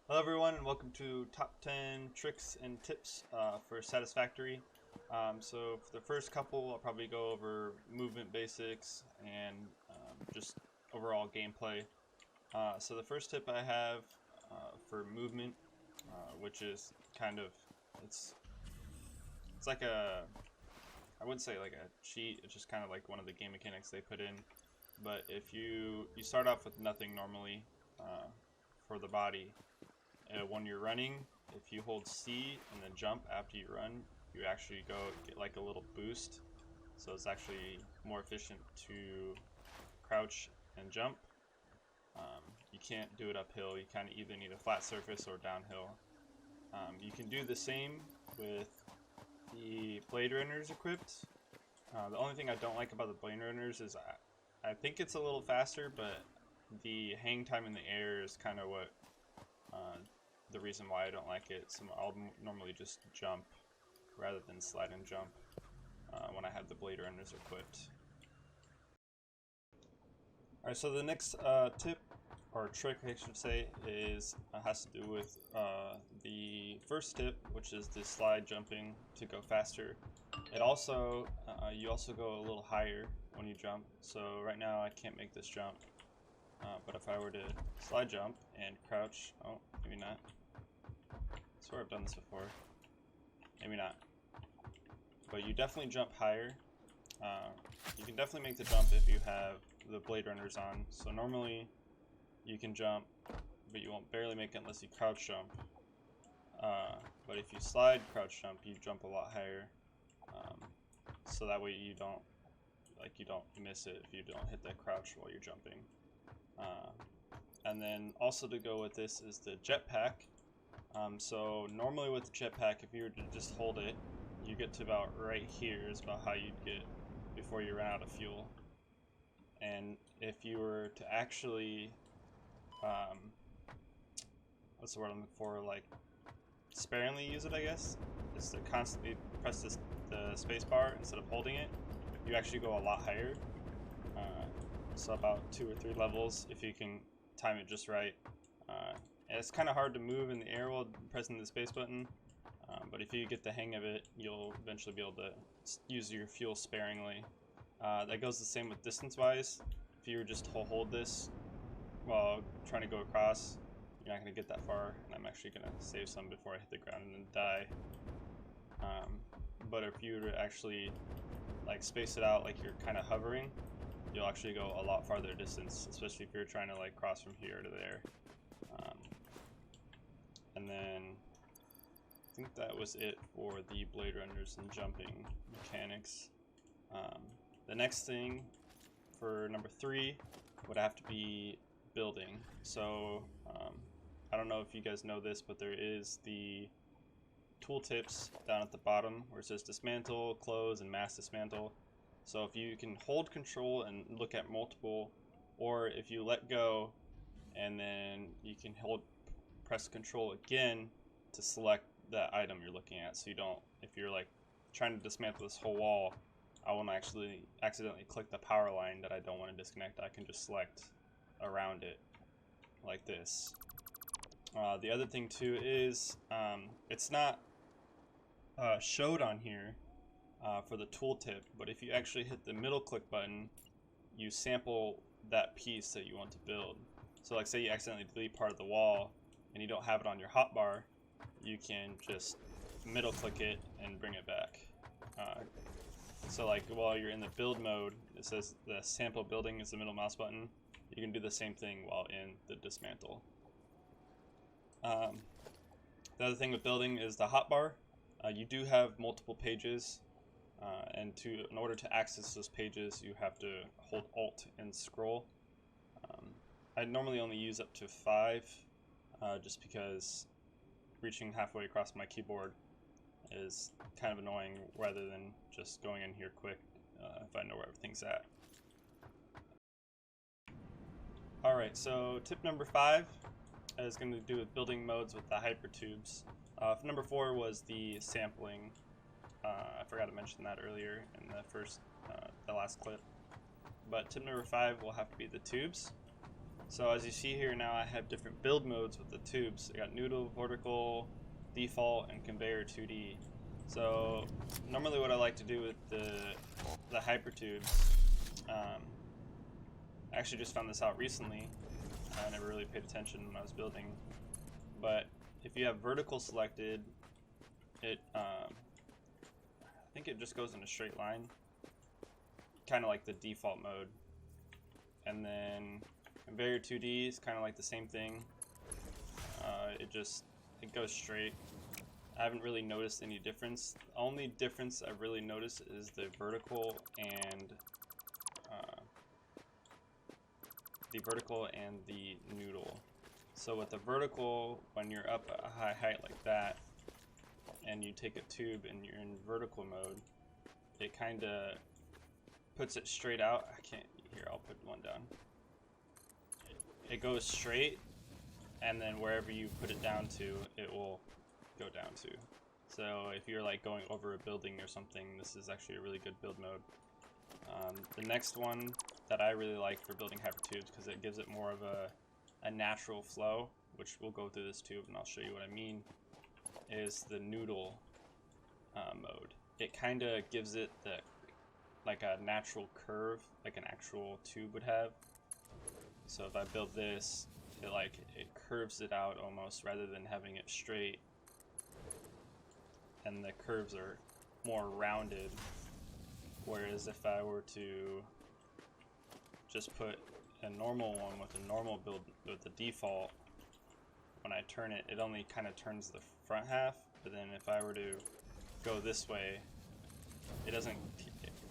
Hello everyone and welcome to Top 10 Tricks and Tips for Satisfactory. So for the first couple, I'll probably go over movement basics and just overall gameplay. So the first tip I have for movement, which is it's it's like I wouldn't say like a cheat, it's just kind of like one of the game mechanics they put in. But if you start off with nothing normally for the body, when you're running, if you hold C and then jump after you run, you actually get like a little boost. So it's actually more efficient to crouch and jump. You can't do it uphill. You kind of either need a flat surface or downhill. You can do the same with the Blade Runners equipped. The only thing I don't like about the Blade Runners is I think it's a little faster, but the hang time in the air is kind of what the reason why I don't like it. So I'll normally just jump rather than slide and jump when I have the Blade Runners equipped. Alright, so the next tip, or trick I should say, has to do with the first tip, which is the slide jumping to go faster. You also go a little higher when you jump. So right now I can't make this jump. But if I were to slide jump and crouch, oh, maybe not. I swear I've done this before. Maybe not. But you definitely jump higher. You can definitely make the jump if you have the Blade Runners on. So normally you can jump, but you won't barely make it unless you crouch jump. But if you slide crouch jump, you jump a lot higher. So that way you don't miss it if you don't hit that crouch while you're jumping. And then also to go with this is the jetpack. So normally with the jetpack, if you were to just hold it, you get to about right here is about how you'd get before you run out of fuel. And if you were to actually, what's the word I'm looking for, like sparingly use it, I guess, is to constantly press the space bar instead of holding it, you actually go a lot higher. So about 2 or 3 levels if you can time it just right. And it's kind of hard to move in the air while pressing the space button, but if you get the hang of it, you'll eventually be able to use your fuel sparingly. That goes the same with distance-wise. If you were just to hold this while trying to go across, you're not going to get that far, and I'm actually going to save some before I hit the ground and then die. But if you were to actually like space it out like you're kind of hovering, you'll actually go a lot farther distance, especially if you're trying to like cross from here to there. And then I think that was it for the Blade Runners and jumping mechanics. The next thing for number 3 would have to be building. So I don't know if you guys know this, but there is the tooltips down at the bottom where it says dismantle, close, and mass dismantle. So if you can hold control and look at multiple, or if you let go and then you can press control again to select that item you're looking at. So you don't, if you're like trying to dismantle this whole wall, I won't actually accidentally click the power line that I don't want to disconnect. I can just select around it like this. The other thing too is it's not showed on here for the tooltip, but if you actually hit the middle click button, you sample that piece that you want to build. So like say you accidentally delete part of the wall and you don't have it on your hotbar, you can just middle click it and bring it back. So like while you're in the build mode, it says the sample building is the middle mouse button. You can do the same thing while in the dismantle. The other thing with building is the hotbar. You do have multiple pages, and in order to access those pages, you have to hold Alt and scroll. I normally only use up to 5, just because reaching halfway across my keyboard is kind of annoying rather than just going in here quick if I know where everything's at. Alright, so tip number 5 is going to do with building modes with the hypertubes. Number 4 was the sampling. I forgot to mention that earlier in the last clip. But tip number 5 will have to be the tubes. So as you see here now, I have different build modes with the tubes. I got noodle, vertical, default, and conveyor 2D. So normally what I like to do with the hypertubes, I actually just found this out recently. I never really paid attention when I was building, but if you have vertical selected, it I think it just goes in a straight line, kind of like the default mode. And then conveyor 2D is kind of like the same thing. It goes straight. I haven't really noticed any difference. The only difference I've really noticed is the vertical and the noodle. So with the vertical, when you're up at a high height like that, and you take a tube and you're in vertical mode, it kind of puts it straight out. Here, I'll put one down. It goes straight, and then wherever you put it down to, it will go down to. So if you're like going over a building or something, this is actually a really good build mode. The next one that I really like for building hypertubes, because it gives it more of a natural flow, which we'll go through this tube and I'll show you what I mean, is the noodle mode. It kind of gives it like a natural curve, like an actual tube would have. So if I build this, it curves it out almost, rather than having it straight, and the curves are more rounded. Whereas if I were to just put a normal one with a normal build with the default, when I turn it, it only kind of turns the front half, but then if I were to go this way, it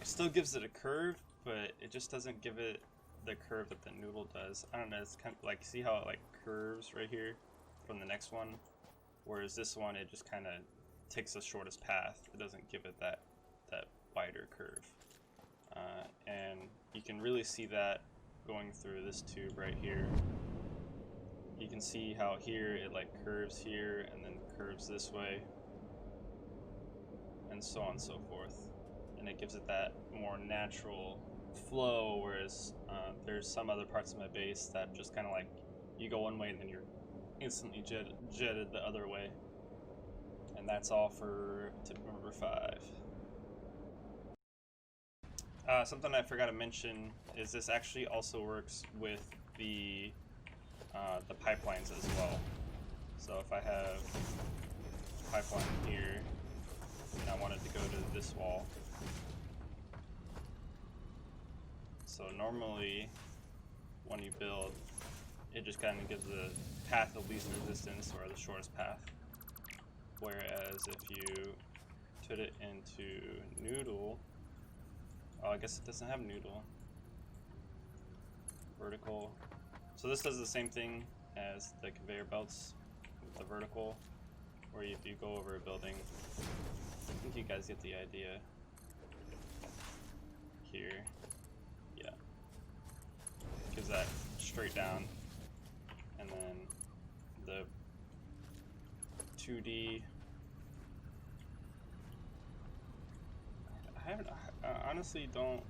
still gives it a curve, but it just doesn't give it the curve that the noodle does. I don't know, it's kind of like, see how it like curves right here from the next one, whereas this one, it just kind of takes the shortest path. It doesn't give it that wider curve, and you can really see that going through this tube right here. You can see how here it like curves here and then curves this way, and so on and so forth, and it gives it that more natural flow, whereas there's some other parts of my base that just kind of like, you go one way and then you're instantly jetted the other way. And that's all for tip number 5. Something I forgot to mention is this actually also works with the pipelines as well. So if I have a pipeline here and I wanted to go to this wall, so normally when you build, it just kind of gives the path of least resistance, or the shortest path. Whereas if you put it into noodle, oh, I guess it doesn't have noodle. Vertical. So this does the same thing as the conveyor belts with the vertical, where if you go over a building, I think you guys get the idea here. Yeah. Gives that straight down, and then the 2D. I honestly don't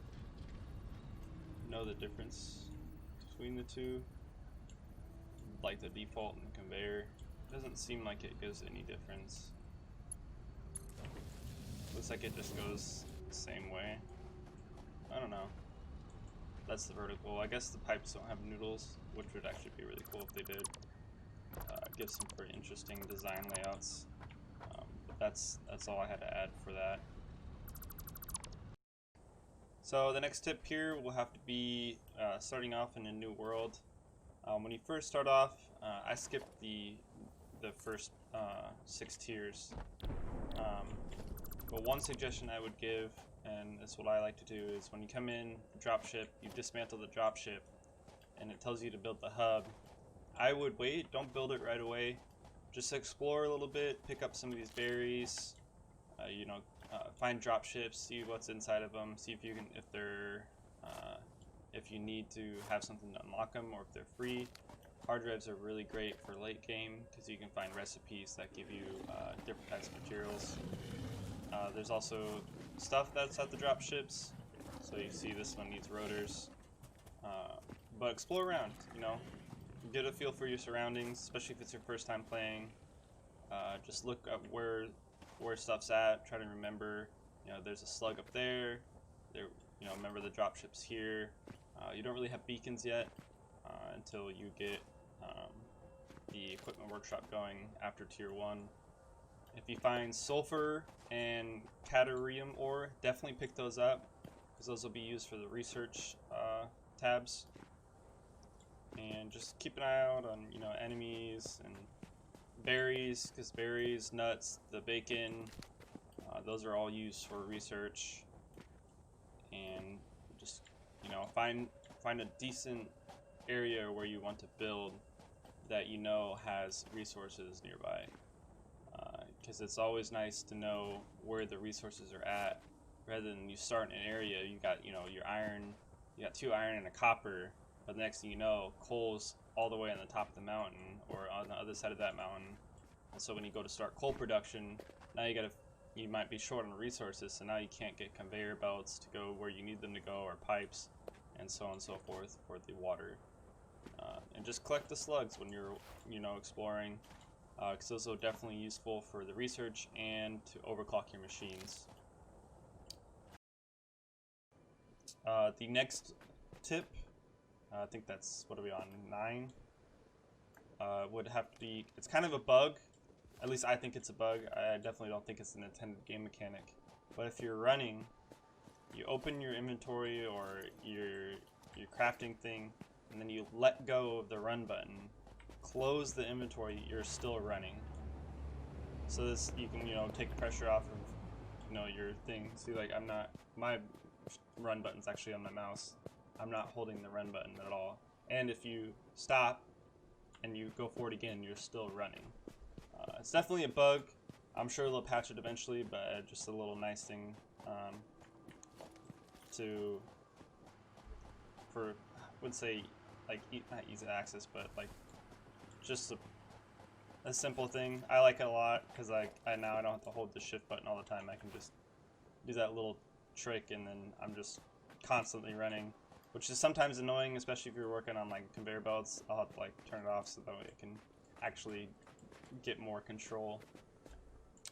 know the difference between the two, like the default and the conveyor. It doesn't seem like it gives any difference. Looks like it just goes the same way. I don't know. That's the vertical. I guess the pipes don't have noodles, which would actually be really cool if they did. Give some pretty interesting design layouts. But that's all I had to add for that. So the next tip here will have to be starting off in a new world. When you first start off, I skipped the first 6 tiers. But one suggestion I would give, and that's what I like to do, is when you come in the dropship, you dismantle the dropship, and it tells you to build the hub. I would wait, don't build it right away. Just explore a little bit, pick up some of these berries, find dropships, see what's inside of them, see if you can, if you need to have something to unlock them, or if they're free. Hard drives are really great for late game because you can find recipes that give you different types of materials. There's also stuff that's at the dropships. So you see this one needs rotors. But explore around, get a feel for your surroundings, especially if it's your first time playing. Just look at where stuff's at. Try to remember, there's a slug up there. Remember the dropship's here. You don't really have beacons yet until you get the equipment workshop going after tier 1. If you find sulfur and cadarium ore, definitely pick those up, because those will be used for the research tabs. And just keep an eye out on enemies and berries, because berries, nuts, the bacon, those are all used for research. And just find a decent area where you want to build that has resources nearby, because it's always nice to know where the resources are at, rather than you start in an area, you got your iron, you got 2 iron and a copper, but the next thing you know, coal's all the way on the top of the mountain or on the other side of that mountain. And so when you go to start coal production, now you might be short on resources, so now you can't get conveyor belts to go where you need them to go, or pipes, and so on and so forth for the water. And just collect the slugs when you're exploring, because those are definitely useful for the research and to overclock your machines. The next tip, I think that's, what are we on, 9? Would have to be, it's kind of a bug, at least I think it's a bug. I definitely don't think it's an intended game mechanic. But if you're running, you open your inventory or your crafting thing, and then you let go of the run button, close the inventory, you're still running. So this, you can take pressure off of your thing. See, like, my run button's actually on my mouse. I'm not holding the run button at all. And if you stop and you go forward again, you're still running. It's definitely a bug. I'm sure they'll patch it eventually, but just a little nice thing for, I would say, like, not easy access, but like just a simple thing. I like it a lot, because now I don't have to hold the shift button all the time. I can just do that little trick, and then I'm just constantly running, which is sometimes annoying, especially if you're working on like conveyor belts. I'll have to like turn it off so that way I can actually get more control.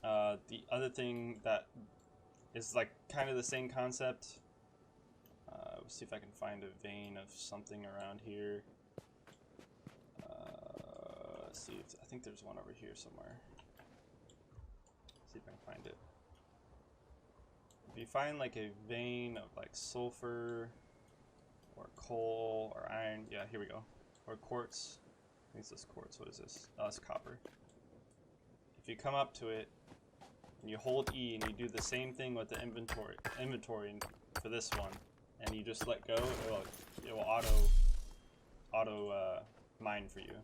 The other thing that is like kind of the same concept, let's see if I can find a vein of something around here. Let's see, I think there's one over here somewhere. See if I can find it. If you find like a vein of like sulfur or coal or iron, yeah, here we go, or quartz. I think this quartz. What is this? Oh, it's copper. If you come up to it and you hold E and you do the same thing with the inventory for this one, and you just let go, it will auto mine for you.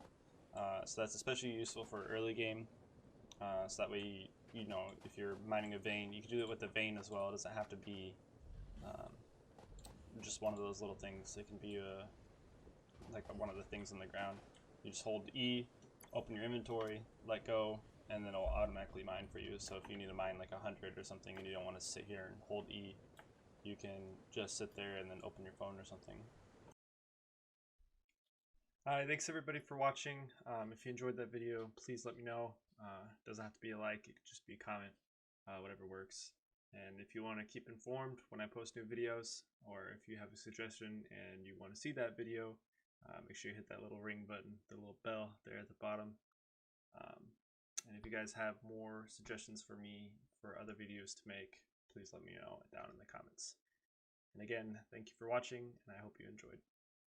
So that's especially useful for early game. So that way, if you're mining a vein, you can do it with a vein as well. It doesn't have to be just one of those little things. It can be like one of the things in the ground. You just hold E, open your inventory, let go, and then it'll automatically mine for you. So if you need to mine like 100 or something and you don't want to sit here and hold E, you can just sit there and then open your phone or something. Thanks everybody for watching. If you enjoyed that video, please let me know. It doesn't have to be a like, it could just be a comment, whatever works. And if you want to keep informed when I post new videos, or if you have a suggestion and you want to see that video, make sure you hit that little ring button, the little bell there at the bottom. And if you guys have more suggestions for me for other videos to make, please let me know down in the comments. And again, thank you for watching, and I hope you enjoyed.